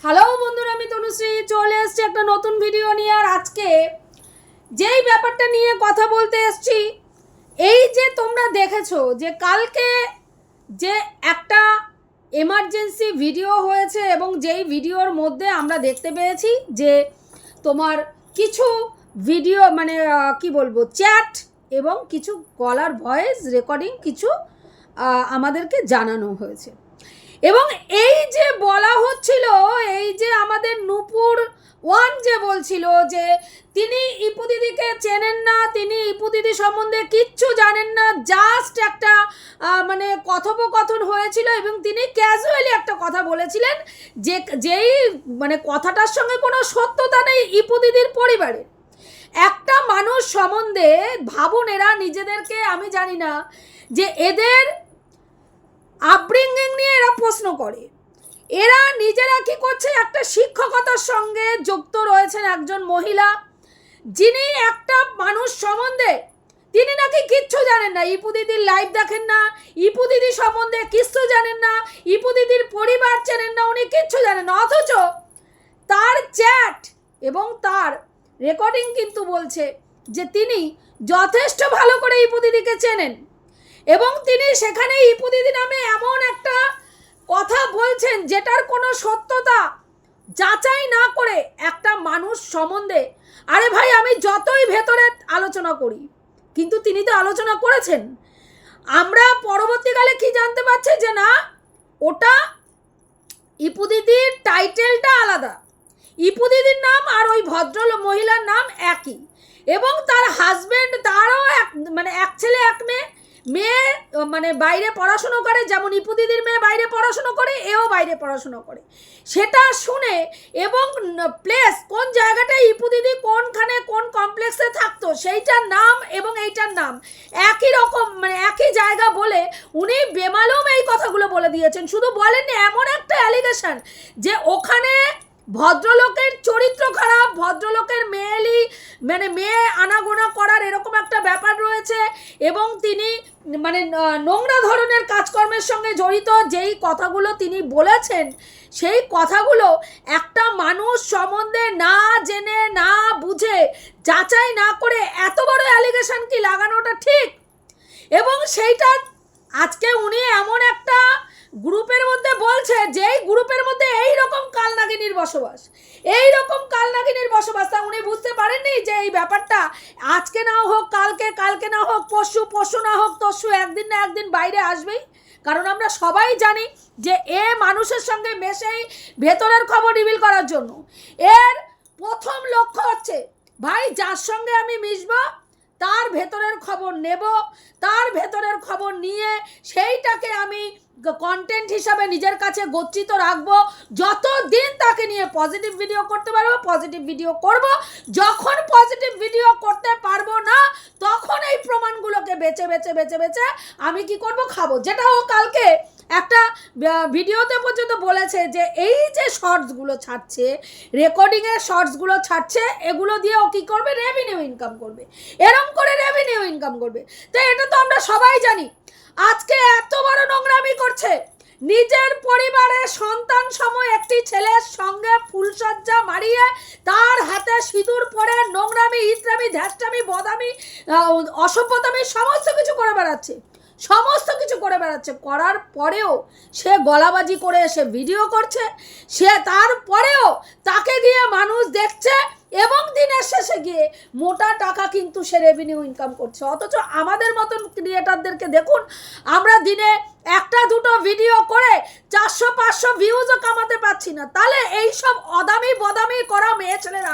Hello বন্ধুরা, আমি তনুশ্রী চলে এসেছি একটা নতুন ভিডিও নিয়ে। আর আজকে যেই ব্যাপারটা নিয়ে কথা বলতে এসেছি, এই যে তোমরা দেখেছো যে কালকে যে একটা এমার্জেন্সি ভিডিও হয়েছে এবং যেই ভিডিওর মধ্যে আমরা দেখতে পেয়েছি যে তোমার কিছু ভিডিও মানে কি বলবো চ্যাট এবং কিছু গলার ভয়েস রেকর্ডিং কিছু আমাদেরকে জানানো হয়েছে। এবং এই যে বলা হচ্ছিল, এই যে আমাদের নূপুর ওয়ান যে বলছিল যে তিনি ইপু দিদিকে চেনেন না, তিনি ইপু দিদি সম্বন্ধে কিচ্ছু জানেন না, জাস্ট একটা মানে কথোপকথন হয়েছিল এবং তিনি ক্যাজুয়ালি একটা কথা বলেছিলেন যেই মানে কথাটার সঙ্গে কোনো সত্যতা নেই। ইপু দিদির পরিবারে একটা মানুষ সম্বন্ধে ভাবুন, এরা নিজেদেরকে, আমি জানি না যে এদের আপব্রিঙ্গিং নিয়ে এরা প্রশ্ন করে, এরা নিজেরা কি করছে, একটা শিক্ষকতার সঙ্গে যুক্ত রয়েছেন একজন মহিলা, যিনি একটা মানুষ সম্বন্ধে তিনি নাকি কিচ্ছু জানেন না, ইপু দিদির লাইভ দেখেন না, ইপু দিদি সম্বন্ধে কিচ্ছু জানেন না, ইপু দিদির পরিবার চেনেন না, উনি কিচ্ছু জানেন না, অথচ তার চ্যাট এবং তার রেকর্ডিং কিন্তু বলছে যে তিনি যথেষ্ট ভালো করে ইপু দিদিকে চেনেন এবং তিনি সেখানে ইপু দিদি নামে এমন একটা কথা বলছেন যেটার কোনো সত্যতা যাচাই না করে একটা মানুষ সম্বন্ধে। আরে ভাই, আমি যতই ভেতরে আলোচনা করি, কিন্তু তিনি তো আলোচনা করেছেন। আমরা পরবর্তীকালে কি জানতে পারছি যে না, ওটা ইপু দিদির টাইটেলটা আলাদা, ইপু দিদির নাম আর ওই ভদ্র মহিলার নাম একই, এবং তার হাজবেন্ড, তারও মানে এক ছেলে এক মেয়ে, মেয়ে মানে বাইরে পড়াশুনো করে, যেমন ইপু দিদির মেয়ে বাইরে পড়াশুনো করে, এও বাইরে পড়াশুনো করে। সেটা শুনে এবং প্লেস কোন জায়গাটায় ইপু দিদি কোনখানে কোন কমপ্লেক্সে থাকতো সেইটার নাম এবং এইটার নাম একই রকম, মানে একই জায়গা বলে উনি বেমালুম এই কথাগুলো বলে দিয়েছেন। শুধু বলেননি, এমন একটা অ্যালিগেশন যে ওখানে ভদ্রলোকের চরিত্র খারাপ, ভদ্রলোকের মেয়েলি মানে মেয়ে আনাগোনা করার এরকম একটা ব্যাপার রয়েছে এবং তিনি মানে নোংরা ধরনের কাজকর্মের সঙ্গে জড়িত। যেই কথাগুলো তিনি বলেছেন সেই কথাগুলো একটা মানুষ সম্বন্ধে না জেনে না বুঝে যাচাই না করে এত বড় অ্যালিগেশন কি লাগানোটা ঠিক? এবং সেইটা আজকে উনি এমন একটা গ্রুপের মধ্যে বলছে, যেই গ্রুপের মধ্যে এই রকম কালনাগিনীর বসবাস, এই রকম কালনাগিনীর বসবাস, তা উনি বুঝতে পারেননি যে এই ব্যাপারটা আজকে না হোক কালকে, কালকে না হোক পরশু, পরশু না হোক তরশু, একদিন না একদিন বাইরে আসবেই। কারণ আমরা সবাই জানি যে এ মানুষের সঙ্গে মেশেই ভেতরের খবর রিভিল করার জন্য। এর প্রথম লক্ষ্য হচ্ছে, ভাই যার সঙ্গে আমি মিশবো তার ভেতরের খবর নেব, তার ভেতরের খবর নিয়ে সেইটাকে আমি কন্টেন্ট হিসাবে নিজের কাছে গচ্ছিত রাখবো। যতদিন তাকে নিয়ে পজিটিভ ভিডিও করতে পারবো পজিটিভ ভিডিও করব, যখন পজিটিভ ভিডিও করতে পারবো না তখন এই প্রমাণগুলোকে বেছে বেছে বেছে বেছে আমি কি করব, খাবো। যেটা ও কালকে একটা ভিডিওতে পর্যন্ত বলেছে যে এই যে শর্টসগুলো ছাড়ছে, রেকর্ডিংয়ের শর্টসগুলো ছাড়ছে, এগুলো দিয়ে ও কী করবে, রেভিনিউ ইনকাম করবে, এরম করে রেভিনিউ ইনকাম করবে। তো এটা তো আমরা সবাই জানি। আজকে এত বড় নোংরামি করছে, নিজের পরিবারের সন্তান সম একটি ছেলের সঙ্গে ফুলসজ্জা মারিয়ে তার হাতে সিঁদুর পরে নোংরামি, ইতরামি, ধ্যাষ্টামি, বদামি, অসভ্যতামি সমস্ত কিছু করে বেড়াচ্ছে, সমস্ত কিছু করে বেড়াচ্ছে। করার পরেও সে গলাবাজি করে সে ভিডিও করছে, সে তারপরেও তাকে গিয়ে মানুষ দেখছে এবং দিনের শেষে গিয়ে মোটা টাকা কিন্তু সে রেভিনিউ ইনকাম করছে। অথচ আমাদের মতন ক্রিয়েটারদেরকে দেখুন, আমরা দিনে একটা দুটো ভিডিও করে 400-500 ভিউজও কামাতে পারছি না। তাহলে এইসব অদামি বদামি করা মেয়ে ছেলেরা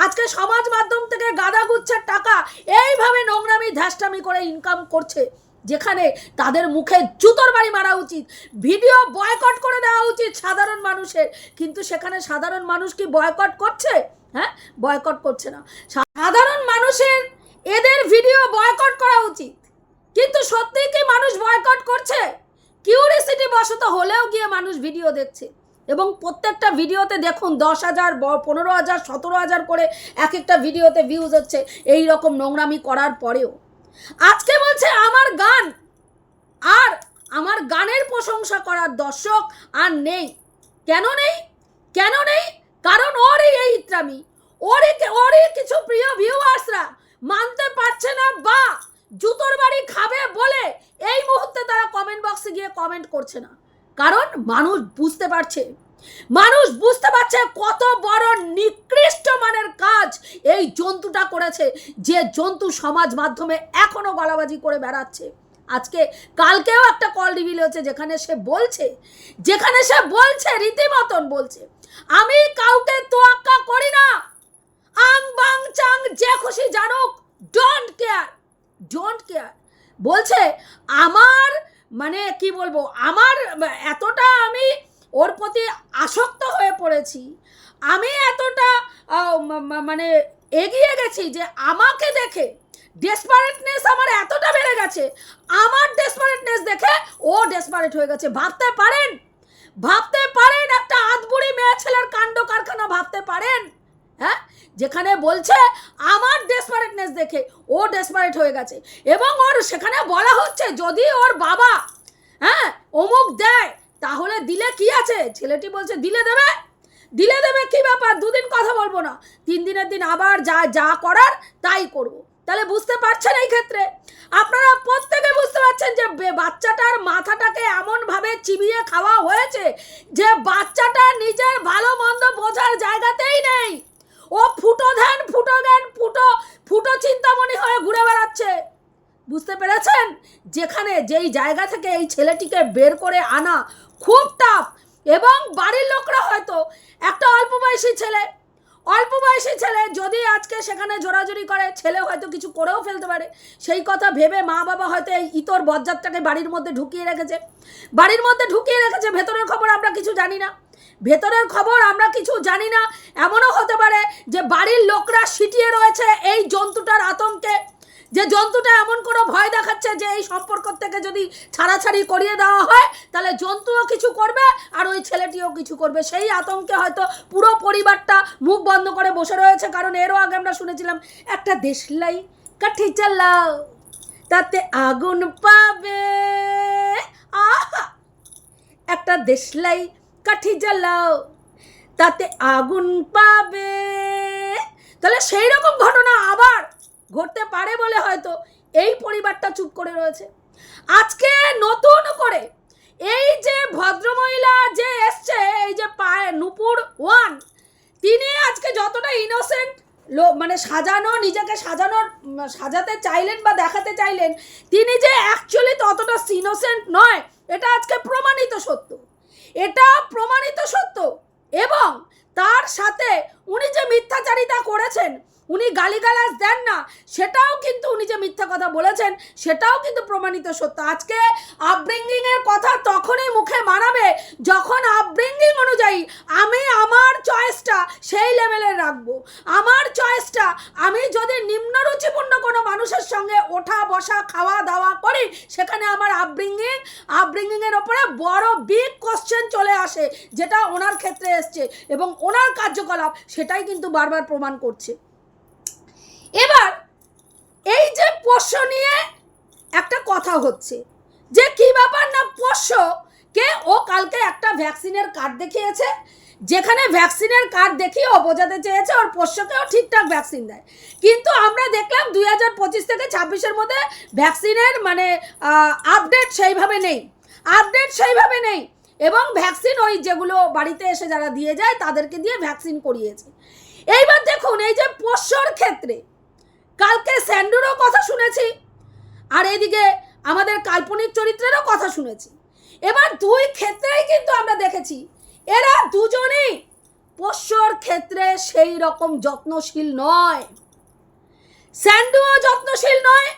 আজকে সমাজ মাধ্যম থেকে গাদা গুচ্ছের টাকা এইভাবে নোংরামি ধ্যাষ্টামি করে ইনকাম করছে, যেখানে তাদের মুখে জুতোর বাড়ি মারা উচিত, ভিডিও বয়কট করে দেওয়া উচিত সাধারণ মানুষের। কিন্তু সেখানে সাধারণ মানুষ কি বয়কট করছে? হ্যাঁ, বয়কট করছে না। সাধারণ মানুষের এদের ভিডিও বয়কট করা উচিত, কিন্তু সত্যি কি মানুষ বয়কট করছে? কিউরিসিটি বশত হলেও গিয়ে মানুষ ভিডিও দেখছে এবং প্রত্যেকটা ভিডিওতে দেখুন 10,000, 15,000, 17,000 করে এক একটা ভিডিওতে ভিউজ হচ্ছে এই রকম নোংরামি করার পরেও। আজকে বলছে আমার গান, আর আমার গানের প্রশংসা করার দর্শক আর নেই। কেন নেই? কেন নেই? নোংরামি ওরই কিছু প্রিয় ভিউয়ার্সরা মানতে পারছে না বা জুতোর বাড়ি খাবে বলে এই মুহূর্তে তারা কমেন্ট বক্সে গিয়ে কমেন্ট করছে না, কারণ মানুষ বুঝতে পারছে কত বড় নিকৃষ্ট মানের কাজ এই জন্তুটা করেছে, যে জন্তু সমাজ মাধ্যমে এখনো গলাবাজি করে বেড়াচ্ছে। আজকে কালকেও একটা কল রিভিল হয়েছে যেখানে সে বলছে রীতিমতন বলছে, আমি কাউকে তোয়াক্কা করি না, আং বাং চাং যে খুশি জানুক, ডোন্ট কেয়ার বলছে। আমার মানে কি বলবো, আমার এতটা আমি ওর প্রতি আসক্ত হয়ে পড়েছি, আমি এতটা মানে এগিয়ে গেছি যে আমাকে দেখে ডেসপারেটনেস আমার এতটা বেড়ে গেছে, আমার ডেসপারেটনেস দেখে ও ডেসপারেট হয়ে গেছে। ভাবতে পারেন একটা আধবুড়ি মেয়ে ছেলের কাণ্ড কারখানা, ভাবতে পারেন? হ্যাঁ, যেখানে বলছে আমার ডেসপারেটনেস দেখে ও ডেসপারেট হয়ে গেছে, এবং ওর সেখানে বলা হচ্ছে যদি ওর বাবা অমুক দেয় তাহলে দিলে কি আছে, ছেলেটি বলছে দিলে দেবে কি ব্যাপার, দুদিন কথা বলবো না, 3 দিনের দিন আবার যা করার তাই করব। তাহলে বুঝতে পারছেন, এই ক্ষেত্রে আপনারা প্রত্যেকে বুঝতে পারছেন যে বাচ্চাটার মাথাটাকে এমনভাবে চিবিয়ে খাওয়া হয়েছে যে বাচ্চাটা নিজের ভালো মন্দ বোঝার জায়গাতেই নেই। ও ফুটো ধ্যান ফুটো জ্ঞান ফুটো চিন্তামণি হয়ে ঘুরে বেড়াচ্ছে। বুঝতে পেরেছেন? যেই জায়গা থেকে এই ছেলেটিকে বের করে আনা খুব টাফ, এবং বাড়ির লোকরা হয়তো একটা অল্প বয়সী ছেলে যদি আজকে সেখানে জোরাজুরি করে, ছেলে হয়তো কিছু করেও ফেলতে পারে, সেই কথা ভেবে মা বাবা হয়তো এই ইতর বজ্জাতটাকে বাড়ির মধ্যে ঢুকিয়ে রেখেছে। ভেতরের খবর আমরা কিছু জানি না। এমনও হতে পারে যে বাড়ির লোকরা সিটিয়ে রয়েছে এই জন্তুটার আতঙ্কে, যে জন্তুটা এমন কোনো ভয় দেখাচ্ছে যে এই সম্পর্ক থেকে যদি ছাড়াছাড়ি করিয়ে দেওয়া হয় তাহলে জন্তুও কিছু করবে আর ওই ছেলেটিও কিছু করবে, সেই আতঙ্কে হয়তো পুরো পরিবারটা মুখ বন্ধ করে বসে রয়েছে। কারণ এরও আগে আমরা শুনেছিলাম একটা দেশলাই কাঠি চালাও তাতে আগুন পাবে, একটা দেশলাই কাঠি জ্বালাও তাতে আগুন পাবে। তাহলে সেই রকম ঘটনা আবার ঘটতে পারে বলে হয়তো এই পরিবারটা চুপ করে রয়েছে। আজকে নতুন করে এই যে ভদ্রমহিলা যে এসছে, এই যে নূপুর 1, তিনি আজকে যতটা ইনোসেন্ট মানে নিজেকে সাজাতে চাইলেন বা দেখাতে চাইলেন, তিনি যে অ্যাকচুয়ালি ততটা ইনোসেন্ট নয়, এটা আজকে প্রমাণিত সত্য। এবং তার সাথে উনি যে মিথ্যাচারিতা করেছেন, উনি গালিগালাজ দেন না, সেটাও কিন্তু উনি যে মিথ্যা কথা বলেছেন সেটাও কিন্তু প্রমাণিত সত্য। আজকে আপব্রিঙ্গিং এর কথা তখনই মুখে মানাবে যখন আপব্রিঙ্গিং অনুযায়ী আমি আমার চয়েসটা সেই লেভেলের রাখবো। আমার চয়েসটা আমি যদি নিম্নরুচিপূর্ণ কোনো মানুষের সঙ্গে ওঠা বসা খাওয়া দাওয়া করি, সেখানে আমার আপব্রিঙ্গিং এর ওপরে বড় বিগ কোশ্চেন চলে আসে, যেটা ওনার ক্ষেত্রে এসছে, এবং ওনার কার্যকলাপ সেটাই কিন্তু বারবার প্রমাণ করছে। এবার এই যে পোষ্য নিয়ে একটা কথা হচ্ছে যে কি ব্যাপার না, পোষ্যকে ও কালকে একটা ভ্যাকসিনের কার্ড দেখিয়েছে, যেখানে ভ্যাকসিনের কার্ড দেখিয়ে ও বোঝাতে চেয়েছে ওর পোষ্যকেও ঠিকঠাক ভ্যাকসিন দেয়, কিন্তু আমরা দেখলাম 2025 থেকে 26-এর মধ্যে ভ্যাকসিনের মানে আপডেট সেইভাবে নেই, এবং ভ্যাকসিন ওই যেগুলো বাড়িতে এসে যারা দিয়ে যায় তাদেরকে দিয়ে ভ্যাকসিন করিয়েছে। এইবার দেখুন, এই যে পোষ্যর ক্ষেত্রে কালকে স্যান্ডুরও কথা শুনেছি, আর এদিকে আমাদের কাল্পনিক চরিত্রেরও কথা শুনেছি। এবার দুই ক্ষেত্রেই কিন্তু আমরা দেখেছি এরা দুজনেই পোষ্যর ক্ষেত্রে সেই রকম যত্নশীল নয়। স্যান্ডুও যত্নশীল নয়,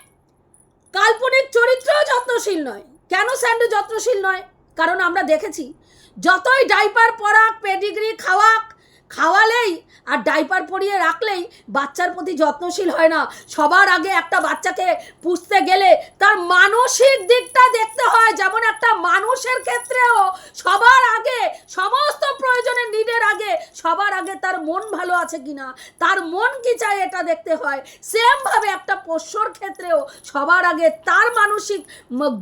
কাল্পনিক চরিত্রও যত্নশীল নয়। কেন স্যান্ডু যত্নশীল নয়? কারণ আমরা দেখেছি যতই ডাইপার পরাক, পেডিগ্রি খাওয়ালেই আর ডাইপার পরিয়ে রাখলেই বাচ্চার প্রতি যত্নশীল হয় না। সবার আগে একটা বাচ্চাকে পুষতে গেলে তার মানসিক দিকটা দেখতে হয়, যেমন একটা মানুষের ক্ষেত্রেও সবার আগে সমস্ত প্রয়োজনের নিডের আগে সবার আগে তার মন ভালো আছে কিনা, তার মন কি চায় এটা দেখতে হয়। সেমভাবে একটা পোষ্যর ক্ষেত্রেও সবার আগে তার মানসিক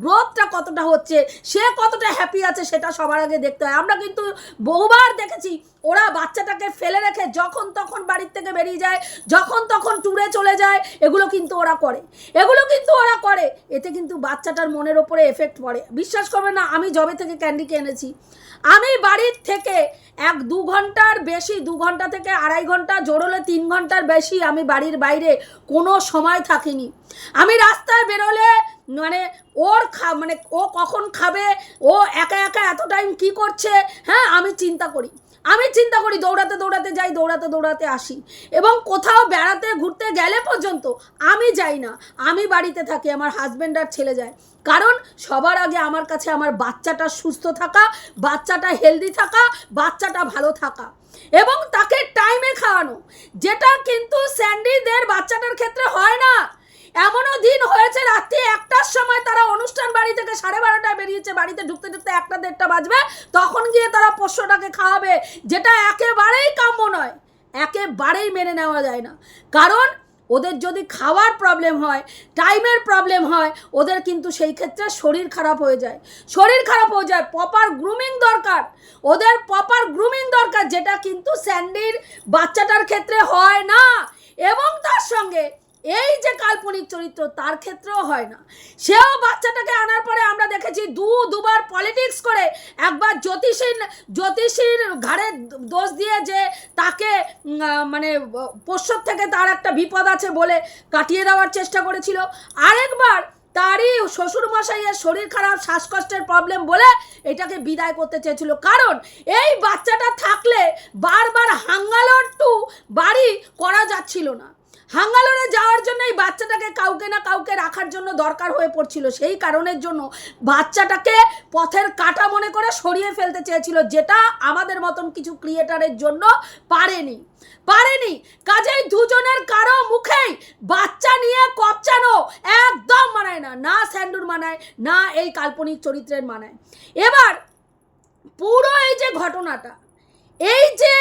গ্রোথটা কতটা হচ্ছে, সে কতটা হ্যাপি আছে সেটা সবার আগে দেখতে হয়। আমরা কিন্তু বহুবার দেখেছি ওরা বাচ্চাটাকে ফেলে রেখে যখন তখন বাড়ির থেকে বেরিয়ে যায়, যখন তখন ট্যুরে চলে যায়, এগুলো কিন্তু ওরা করে। এতে কিন্তু বাচ্চাটার মনের ওপরে এফেক্ট পড়ে। বিশ্বাস করবে না, আমি যবে থেকে ক্যান্ডিকে এনেছি, আমি বাড়ির থেকে 1-2 ঘন্টার বেশি, 2 ঘন্টা থেকে 2.5 ঘন্টা, জোর হলে 3 ঘন্টার বেশি আমি বাড়ির বাইরে কোনো সময় থাকিনি। আমি রাস্তায় বেরোলে মানে মানে ও কখন খাবে, ও একা একা এত টাইম কি করছে, হ্যাঁ আমি চিন্তা করি, দৌড়াতে যাই, দৌড়াতে আসি। এবং কোথাও বেড়াতে ঘুরতে গেলে পর্যন্ত আমি যাই না, আমি বাড়িতে থাকি, আমার হাজব্যান্ড আর ছেলে যায়। কারণ সবার আগে আমার কাছে আমার বাচ্চাটা সুস্থ থাকা, বাচ্চাটা হেলদি থাকা, বাচ্চাটা ভালো থাকা এবং তাকে টাইমে খাওয়ানো, যেটা কিন্তু স্যান্ডিদের বাচ্চাটার ক্ষেত্রে হয় না। এমনও দিন হয়েছে রাত্রি 1টার সময় তারা অনুষ্ঠান বাড়ি থেকে 12:30টায় বেরিয়েছে, বাড়িতে ঢুকতে 1টা-1:30টা বাজবে, তখন গিয়ে তারা পোষ্যটাকে খাওয়াবে, যেটা একেবারেই কাম্য নয়, একেবারেই মেনে নেওয়া যায় না। কারণ ওদের যদি খাওয়ার প্রবলেম হয়, টাইমের প্রবলেম হয়, ওদের কিন্তু সেই ক্ষেত্রে শরীর খারাপ হয়ে যায়। প্রপার গ্রুমিং দরকার, ওদের প্রপার গ্রুমিং দরকার, যেটা কিন্তু স্যান্ডির বাচ্চাটার ক্ষেত্রে হয় না। এবং তার সঙ্গে এই যে কাল্পনিক চরিত্র তার ক্ষেত্রেও হয় না। সেও বাচ্চাটাকে আনার পরে আমরা দেখেছি দুবার পলিটিক্স করে, একবার জ্যোতিষীর ঘাড়ে দোষ দিয়ে যে তাকে মানে পোষ্যর থেকে তার একটা বিপদ আছে বলে কাটিয়ে দেওয়ার চেষ্টা করেছিল, আরেকবার তারই শ্বশুরমশাইয়ের শরীর খারাপ, শ্বাসকষ্টের প্রবলেম বলে এটাকে বিদায় করতে চেয়েছিল। কারণ এই বাচ্চাটা থাকলে বারবার হাঙ্গালোর টু বাড়ি করা যাচ্ছিল না, হাঙ্গালোরে যাওয়ার জন্য এই বাচ্চাটাকে কাউকে না কাউকে রাখার জন্য দরকার হয়ে পড়ছিল। সেই কারণের জন্য বাচ্চাটাকে পথের কাঁটা মনে করে সরিয়ে ফেলতে চেয়েছিল, যেটা আমাদের মতন কিছু ক্রিয়েটারের জন্য পারেনি। কাজেই দুজনের কারো মুখেই বাচ্চা নিয়ে কপচানো একদম মানায় না, না স্যান্ডুর মানায়, না এই কাল্পনিক চরিত্রের মানায়। এবার পুরো এই যে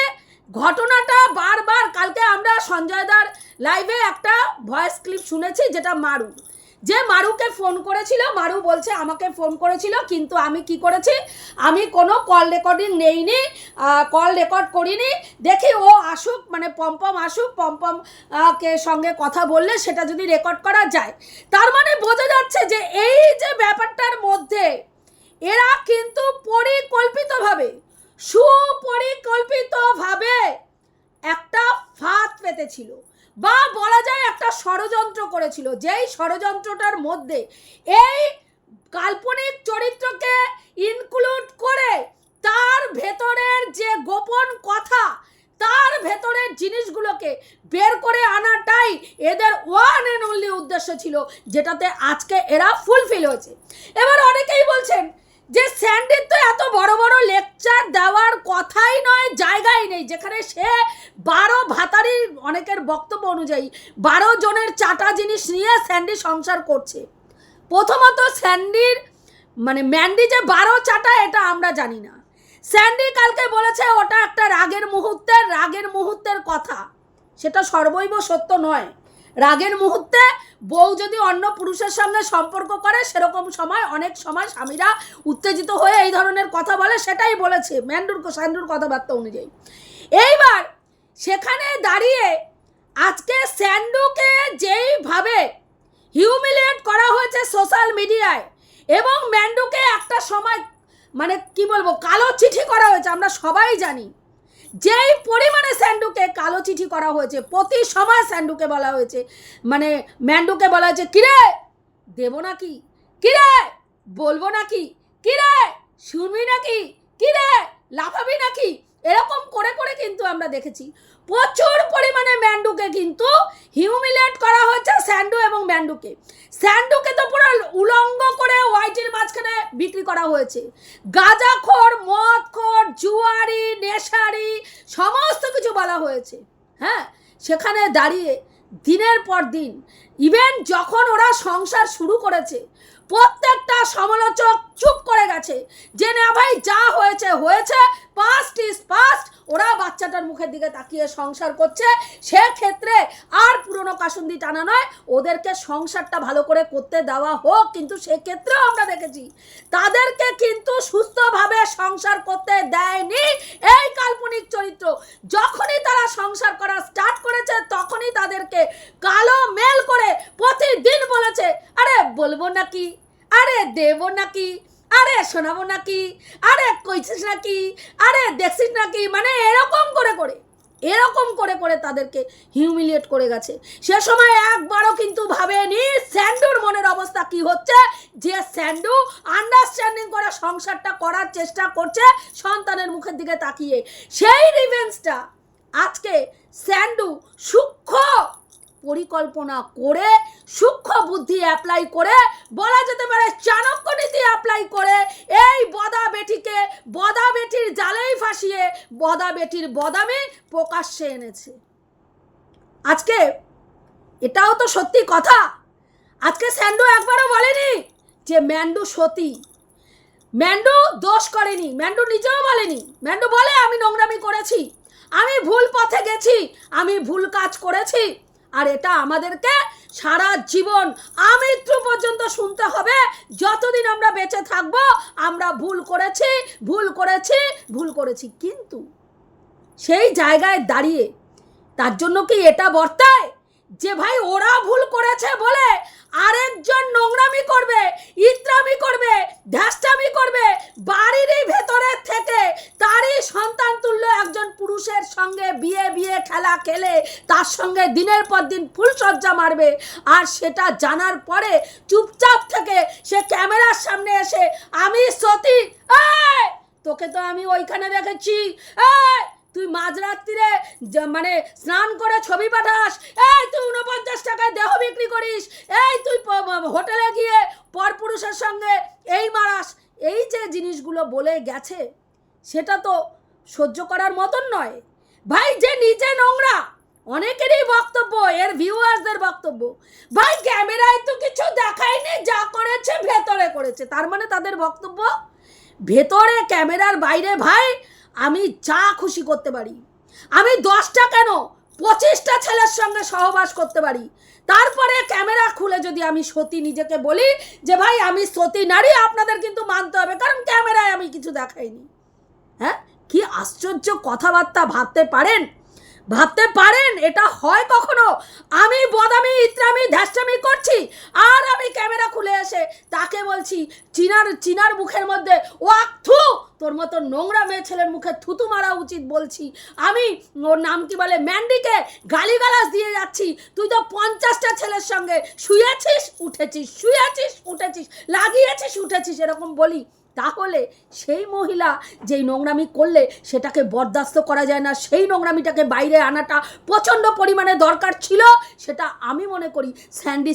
ঘটনাটা বারবার, কালকে আমরা সঞ্জয়দার লাইভে একটা ভয়েস ক্লিপ শুনেছি, যেটা মারুকে ফোন করেছিল। মারু বলছে আমাকে ফোন করেছিল, কিন্তু আমি কি করেছি, আমি কোনো কল রেকর্ডিং নেইনি, কল রেকর্ড করিনি, দেখি ও আসুক, মানে পম্পম আসুক, পম্পমকে সঙ্গে কথা বললে সেটা যদি রেকর্ড করা যায়। তার মানে বোঝা যাচ্ছে যে এই যে ব্যাপারটার মধ্যে এরা কিন্তু সুপরিকল্পিতভাবে একটা ফাঁদ পেতেছিল, বা বলা যায় একটা ষড়যন্ত্র করেছিল, যেই ষড়যন্ত্রটার মধ্যে এই কাল্পনিক চরিত্রকে ইনক্লুড করে তার ভেতরের যে গোপন কথা, তার ভেতরের জিনিসগুলোকে বের করে আনাটাই এদের ওয়ান অ্যান্ড অনলি উদ্দেশ্য ছিল, যেটাতে আজকে এরা ফুলফিল হয়েছে। এবার অনেকেই বলছেন যে স্যান্ডির তো এত বড় বড় লেকচার দেওয়ার কথাই নয়, জায়গাই নেই, যেখানে সে 12 ভাতারি, অনেকের বক্তব্য অনুযায়ী 12 জনের চাটা জিনিস নিয়ে স্যান্ডি সংসার করছে। প্রথমত স্যান্ডির মানে ম্যান্ডি যে 12 চাটা এটা আমরা জানি না। স্যান্ডি কালকে বলেছে ওটা একটা রাগের মুহূর্তের কথা, সেটা সর্বৈব সত্য নয়। রাগের মুহূর্তে বউ যদি অন্য পুরুষের সঙ্গে সম্পর্ক করে, সেরকম সময় অনেক সময় স্বামীরা উত্তেজিত হয়ে এই ধরনের কথা বলে, সেটাই বলেছে স্যান্ডুর কথাবার্তা অনুযায়ী। এইবার সেখানে দাঁড়িয়ে আজকে স্যান্ডুকে যেইভাবে হিউমিলিয়েট করা হয়েছে সোশ্যাল মিডিয়ায়, এবং ম্যান্ডুকে একটা সময় মানে কি বলবো কালো চিঠি করা হয়েছে, আমরা সবাই জানি যেই পরিমাণে স্যান্ডুকে কালো চিঠি করা হয়েছে। প্রতি সময় স্যান্ডুকে বলা হয়েছে, মানে ম্যান্ডুকে বলা হয়েছে, কিরে দেবো নাকি, কিরে বলবো নাকি, কিরে শুনবি নাকি, কিরে লাফাবি নাকি, এরকম করে করে কিন্তু আমরা দেখেছি প্রচুর পরিমাণে ম্যান্ডুকে কিন্তু হিউমিলেট করা হয়েছে। স্যান্ডুকে তো পুরো উলঙ্গ করে ওয়াইটির মাঝখানে বিক্রি করা হয়েছে। গাঁজাখোর, মদখোর, জুয়ারি, নেশারি, সমস্ত কিছু বলা হয়েছে। হ্যাঁ, সেখানে দাঁড়িয়ে দিনের পর দিন, ইভেন যখন ওরা সংসার শুরু করেছে প্রত্যেকটা সমালোচক চুপ করে গেছে যে না ভাই যা হয়েছে হয়েছে, পাস্ট ইজ পাস্ট। ওরা বাচ্চাটার মুখের দিকে তাকিয়ে সংসার করছে, সেক্ষেত্রে আর পুরনো কাসুন্দি টানা নয়, ওদেরকে সংসারটা ভালো করে করতে দেওয়া হোক। কিন্তু সেক্ষেত্রেও আমরা দেখেছি তাদেরকে কিন্তু সুস্থভাবে সংসার করতে দেয়নি এই কাল্পনিক চরিত্র। যখনই তারা সংসার করা স্টার্ট করেছে তখনই তাদেরকে কালো মেল করে প্রতিদিন বলেছে আরে বলবো নাকি, আরে দেবো নাকি, আরে শোনাবো নাকি, আরে কইছিস নাকি, আরে দেখছিস নাকি, মানে এরকম করে তাদেরকে হিউমিলিয়েট করে গেছে। সে সময় একবারও কিন্তু ভাবেনি স্যান্ডুর মনের অবস্থা কি হচ্ছে, যে স্যান্ডু আন্ডারস্ট্যান্ডিং করে সংসারটা করার চেষ্টা করছে সন্তানের মুখের দিকে তাকিয়ে। সেই রিভেঞ্জটা আজকে স্যান্ডু সূক্ষ্ম পরিকল্পনা করে, সূক্ষ্ম বুদ্ধি অ্যাপ্লাই করে, বলা যেতে পারে চাণক্য নীতি অ্যাপ্লাই করে এই বদা বেটিকে বদা বেটির জালেই ফাঁসিয়ে বদা বেটির বদামে প্রকাশ্যে এনেছে। আজকে এটাও তো সত্যি কথা, আজকে স্যান্ডু একবারও বলেনি যে ম্যান্ডু সতী, ম্যান্ডু দোষ করেনি, ম্যান্ডু নিজেও বলেনি। ম্যান্ডু বলে আমি নোংরামি করেছি, আমি ভুল পথে গেছি, আমি ভুল কাজ করেছি। আর এটা আমাদেরকে সারা জীবন আমৃত্যু পর্যন্ত শুনতে হবে, যতদিন আমরা বেঁচে থাকবো আমরা ভুল করেছি, ভুল করেছি, ভুল করেছি। কিন্তু সেই জায়গায় দাঁড়িয়ে তার জন্য কি এটা বর্তায় যে ভাই ওরা ভুল করেছে বলে আরেকজন নোংরামি করবে, ইত্রামি করবে, ধ্যাষ্টামি করবে, বাড়িরই ভেতরে থেকে তারই সন্তান তুল্য একজন পুরুষের সঙ্গে বিয়ে খেলা খেলে তার সঙ্গে দিনের পর দিন ফুলসজ্জা মারবে, আর সেটা জানার পরে চুপচাপ থেকে সে ক্যামেরার সামনে এসে আমি সতী, তোকে তো আমি ওইখানে দেখেছি, তুই মাঝরাত্রিরে মানে স্নান করে ছবি পাঠাস, তুই 49 টাকায় দেহ বিক্রি করিস, তুই হোটেলে গিয়ে পরপুরুষের সঙ্গে এই মারাস, এই যে জিনিসগুলো বলে গেছে সেটা তো সহ্য করার মতন নয় ভাই। যে নিজে নোংরা, অনেকেরই বক্তব্য, এর ভিউয়ার্সদের বক্তব্য, ভাই ক্যামেরায় তো কিছু দেখায়নি, যা করেছে ভেতরে করেছে। তার মানে তাদের বক্তব্য ভেতরে ক্যামেরার বাইরে ভাই আমি যা খুশি করতে পারি, আমি 10টা কেন 25টা ছেলের সঙ্গে সহবাস করতে পারি, তারপরে ক্যামেরা খুলে যদি আমি সতী নিজেকে বলি যে ভাই আমি সতী নারী, আপনাদের কিন্তু মানতে হবে, কারণ ক্যামেরায় আমি কিছু দেখাইনি। হ্যাঁ, কি আশ্চর্য কথাবার্তা! ভাবতে পারেন এটা হয় কখনো? আমি বদামি ইত্রামি ধ্যাষ্টামি করছি আর আমি ক্যামেরা খুলে এসে তাকে বলছি চিনার মুখের মধ্যে ওয়াক থু, তোর মতো নোংরা মেয়ে ছেলের মুখে থুতু মারা উচিত বলছি, আমি ওর নাম কি বলে ম্যান্ডিকে গালিগালাজ দিয়ে যাচ্ছি, তুই তো 50টা ছেলের সঙ্গে শুয়েছিস উঠেছিস, শুয়েছিস উঠেছিস, লাগিয়েছিস উঠেছিস, এরকম বলি, তাহলে সেই মহিলা যেই নোংরামি করলে সেটাকে বরদাস্ত করা যায় না, সেই নোংরামিটাকে বাইরে আনাটা প্রচণ্ড পরিমাণে দরকার ছিল। সেটা আমি মনে করি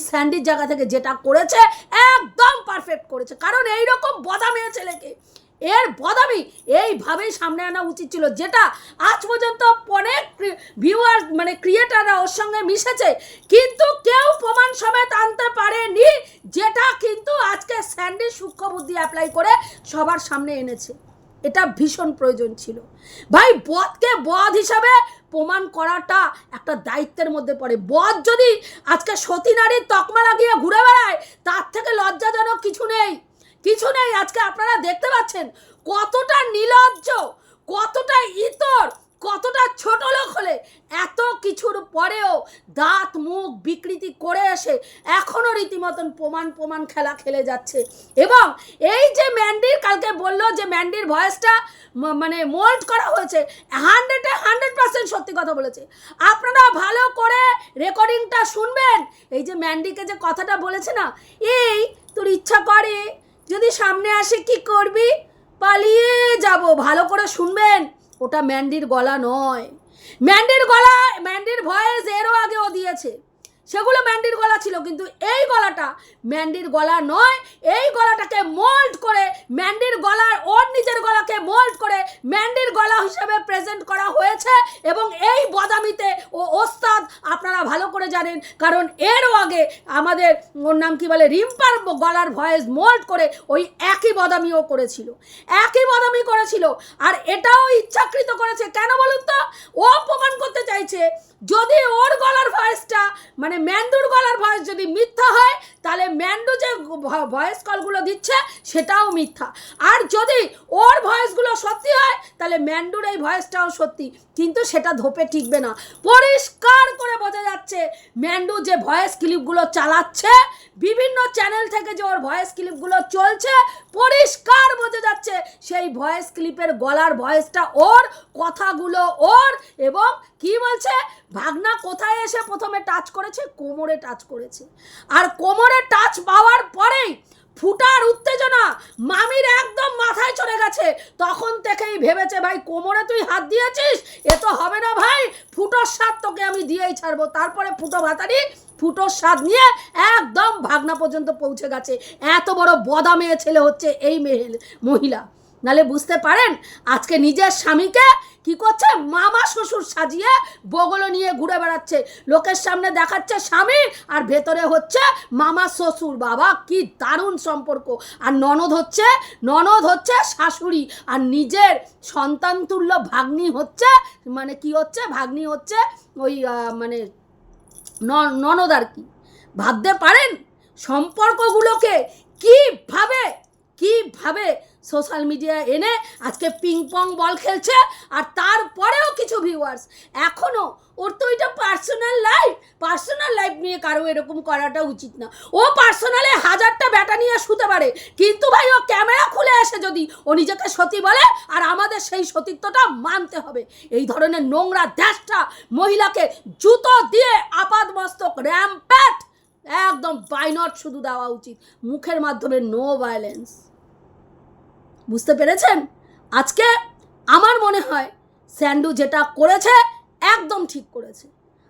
স্যান্ডির জায়গা থেকে যেটা করেছে একদম পারফেক্ট করেছে, কারণ এইরকম বদা মেয়ে ছেলেকে এর বদামি এইভাবেই সামনে আনা উচিত ছিল, যেটা আজ পর্যন্ত অনেক ভিউয়ার মানে ক্রিয়েটাররা ওর সঙ্গে মিশেছে কিন্তু কেউ প্রমাণ সমেত আনতে পারেনি, যেটা কিন্তু আজকে স্যান্ডি সূক্ষ্ম বুদ্ধি অ্যাপ্লাই করে সবার সামনে এনেছে। এটা ভীষণ প্রয়োজন ছিল ভাই। বদকে বদ হিসাবে প্রমাণ করাটা একটা দায়িত্বের মধ্যে পড়ে। বদ যদি আজকে সতী নারীর তকমা লাগিয়ে ঘুরে বেড়ায় তার থেকে লজ্জাজনক কিছু নেই। আজকে আপনারা দেখতে পাচ্ছেন কতটা নির্লজ্জ, কতটা ইতর, কতটা ছোট লোক হলে এত কিছুর পরেও দাঁত মুখ বিকৃতি করে এসে এখনো রীতিমতন প্রমাণ খেলা খেলে যাচ্ছে। এবং এই যে ম্যান্ডির কালকে বললো যে ম্যান্ডির ভয়েসটা মানে মোল্ড করা হয়েছে, 100% সত্যি কথা বলেছে। আপনারা ভালো করে রেকর্ডিংটা শুনবেন। এই যে ম্যান্ডিকে যে কথাটা বলেছে না, এই তোর ইচ্ছা করে যদি সামনে আসে কি করবি, পালিয়ে যাব, ভালো করে শুনবেন, ওটা ম্যান্ডির গলা নয়। ম্যান্ডির ভয়েস এরও আগেও দিয়েছে, সেগুলো ম্যান্ডির গলা ছিল, কিন্তু এই গলাটা ম্যান্ডির গলা নয়। এই গলাটাকে মোল্ড করে ম্যান্ডির গলার ওর নিজের গলাকে মোল্ড করে ম্যান্ডির গলা হিসেবে প্রেজেন্ট করা হয়েছে এবং এই বদামিতে ও ওস্তাদ আপনারা ভালো করে জানেন, কারণ এরও আগে আমাদের ওর নাম কি বলে রিম্পার গলার ভয়েস মোল্ড করে ওই একই বদামিও করেছিল, আর এটাও ইচ্ছাকৃত করেছে। কেন বলুন তো? ও প্রমাণ করতে চাইছে যদি ওর গলার ভয়েসটা মানে ম্যান্ডুর গলার ভয়েস যদি মিথ্যা হয়, তাহলে ম্যান্ডু যে ভয়েস কলগুলো দিচ্ছে সেটাও মিথ্যা, আর যদি ওর ভয়েসগুলো সত্যি হয় তাহলে ম্যান্ডুর এই ভয়েসটাও সত্যি, কিন্তু সেটা ধোপে টিকবে না। পরিষ্কার করে বোঝা যাচ্ছে ম্যান্ডু যে ভয়েস ক্লিপগুলো চালাচ্ছে, বিভিন্ন চ্যানেল থেকে যে ওর ভয়েস ক্লিপগুলো চলছে, পরিষ্কার বোঝা যাচ্ছে সেই ভয়েস ক্লিপের গলার ভয়েসটা ওর, কথাগুলো ওর। এবং কি বলছে, ভাগনা কোথায় এসে প্রথমে টাচ করেছে? কোমরে টাচ করেছে, আর কোমরে টাচ পাওয়ার পরেই ফুটার উত্তেজনা মামির একদম মাথায় চলে গেছে। তখন থেকেই ভেবেছে ভাই কোমরে তুই হাত দিয়েছিস, এ তো হবে না ভাই, ফুটোর স্বাদ তোকে আমি দিয়েই ছাড়বো। তারপরে ফুটো ভাতারি ফুটোর স্বাদ নিয়ে একদম ভাগনা পর্যন্ত পৌঁছে গেছে। এত বড় বদা মেয়ে ছেলে হচ্ছে এই মহিলা। নালে বুঝতে পারেন আজকে নিজের স্বামীকে কি করছে, মামা শ্বশুর সাজিয়ে বগল নিয়ে ঘুরে বেড়াচ্ছে, লোকের সামনে দেখাচ্ছে স্বামী আর ভেতরে হচ্ছে মামা শ্বশুর। বাবা কি দারুণ সম্পর্ক। আর ননদ হচ্ছে শাশুড়ি, আর নিজের সন্তান তুল্য ভাগ্নি হচ্ছে মানে কি হচ্ছে, ভাগ্নি হচ্ছে ওই মানে ননদ আর কি। ভাবতে পারেন সম্পর্কগুলোকে কিভাবে সোশ্যাল মিডিয়া এনে আজকে পিং পং বল খেলছে। আর তারপরেও কিছু ভিউয়ার্স এখনও, ওর তো এটা পার্সোনাল লাইফ নিয়ে কারো এরকম করাটা উচিত না। ও পার্সোনালে 1000টা ব্যাটা নিয়ে শুতে পারে, কিন্তু ভাই ও ক্যামেরা খুলে এসে যদি ও নিজেকে সতী বলে, আর আমাদের সেই সতীত্বটা মানতে হবে। এই ধরনের নোংরা দেশটা মহিলাকে জুতো দিয়ে আপাদমস্তক র্যাম্প্যাট একদম বাইনট শুধু দেওয়া উচিত, মুখের মাধ্যমে নো ভায়োলেন্স। বুঝতে পেরেছেন? আজকে আমার মনে হয় স্যান্ডু যেটা করেছে একদম ঠিক করেছে।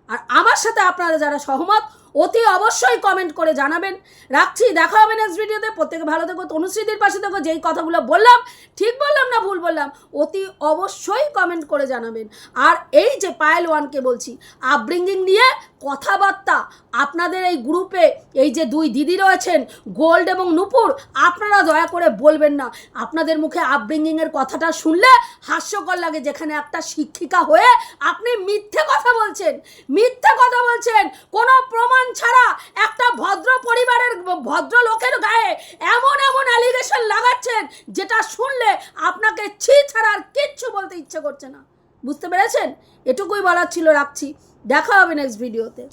আর আমার সাথে আপনারা যারা সহমত অতি অবশ্যই কমেন্ট করে জানাবেন। রাখছি, দেখা হবে নেক্সট ভিডিওতে। প্রত্যেকে ভালো থেকো, তনুশ্রীদির পাশে থেকো। যেই কথাগুলো বললাম ঠিক বললাম না ভুল বললাম অতি অবশ্যই কমেন্ট করে জানাবেন। আর এই যে পায়েল ওয়ানকে বলছি, আপব্রিঙ্গিং নিয়ে কথাবার্তা আপনাদের এই গ্রুপে এই যে দুই দিদি রয়েছেন গোল্ড এবং নূপুর, আপনারা দয়া করে বলবেন না। আপনাদের মুখে আপব্রিঙ্গিংয়ের কথাটা শুনলে হাস্যকর লাগে, যেখানে একটা শিক্ষিকা হয়ে আপনি মিথ্যে কথা বলছেন, কোনো প্রমাণ ছাড়া একটা ভদ্র পরিবারের ভদ্র লোকের গায়ে এমন অ্যালিগেশন লাগাচ্ছেন যেটা শুনলে আপনাকে ছি ছাড়া আর কিচ্ছু বলতে ইচ্ছে করছে না। বুঝতে পেরেছেন? এটুকুই বলার ছিল। রাখছি, দেখা হবে নেক্সট ভিডিওতে।